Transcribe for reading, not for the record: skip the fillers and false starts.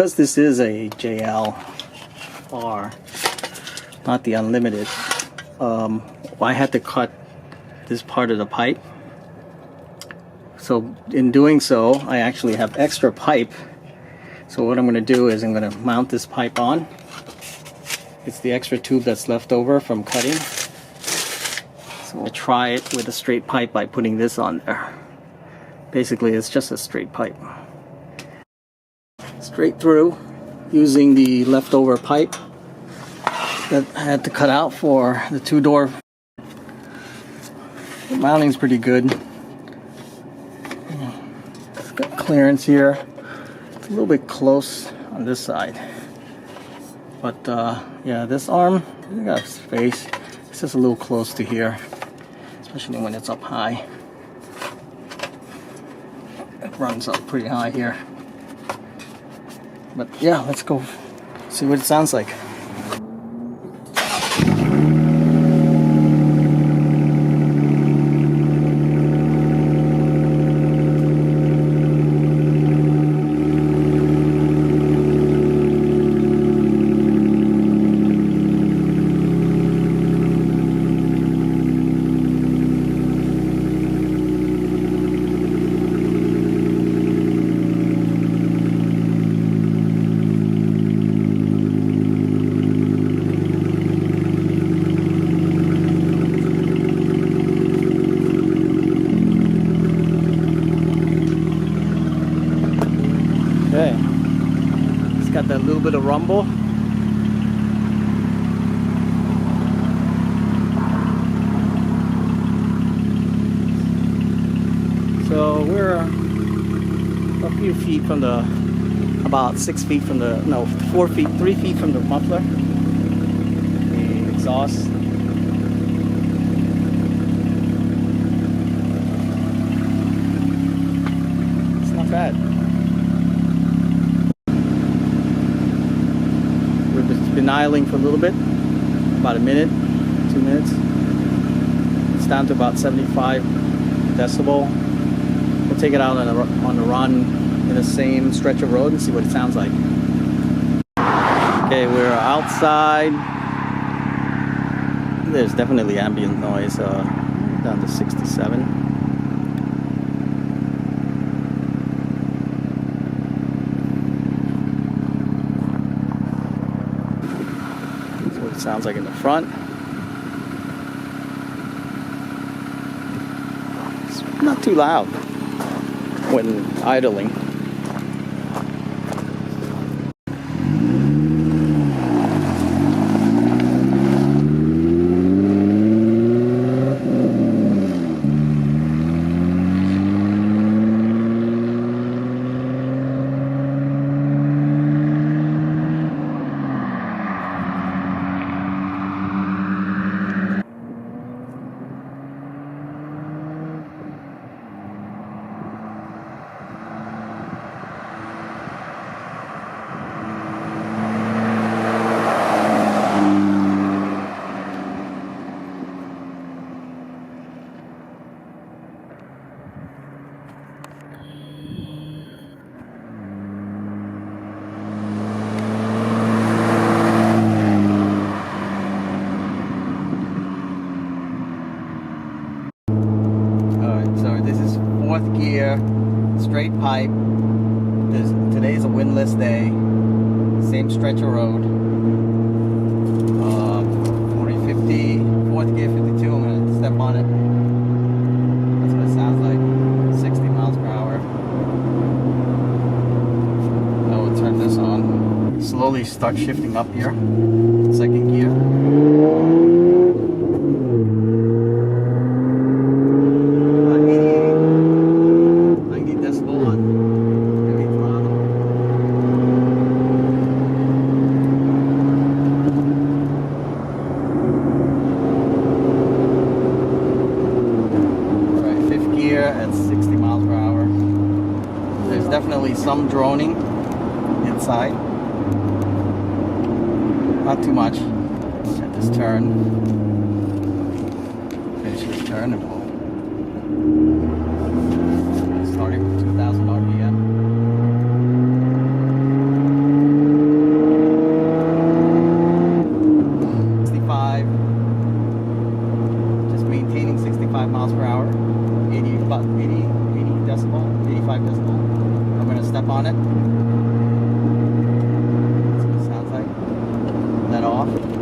because this is a JL R, not the unlimited, I had to cut this part of the pipe. So in doing so, I actually have extra pipe. So what I'm going to do is I'm going to mount this pipe on. It's the extra tube that's left over from cutting. So we'll try it with a straight pipe by putting this on there. Basically, it's just a straight pipe. Straight through, using the leftover pipe that I had to cut out for the two-door. The mounting's pretty good. It's got clearance here. It's a little bit close on this side. But yeah, this arm, I got space. It's just a little close to here, especially when it's up high. It runs up pretty high here. But yeah, let's go see what it sounds like. Okay, it's got that little bit of rumble. So we're a few feet from the, about 6 feet from the, no, 4 feet, 3 feet from the muffler, the exhaust. It's not bad. Been idling for a little bit, about a minute, 2 minutes. It's down to about 75 decibel. We'll take it out on the run in the same stretch of road and see what it sounds like. Okay, we're outside. There's definitely ambient noise, down to 67. Sounds like in the front. It's not too loud when idling. Fourth gear, straight pipe. Today's a windless day. Same stretch of road. 40, 50, fourth gear, 52. I'm gonna step on it. That's what it sounds like. 60 miles per hour. I will turn this on. Slowly start shifting up here. Second gear. 90 decibel on heavy throttle. Alright, fifth gear at 60 miles per hour. There's definitely some droning inside. Not too much. At this turn. Finish this turn and we'll starting with 2,000 RPM. miles per hour, 80, about 80 decibel, 85 decibel. I'm going to step on it. That's what it sounds like. Let off.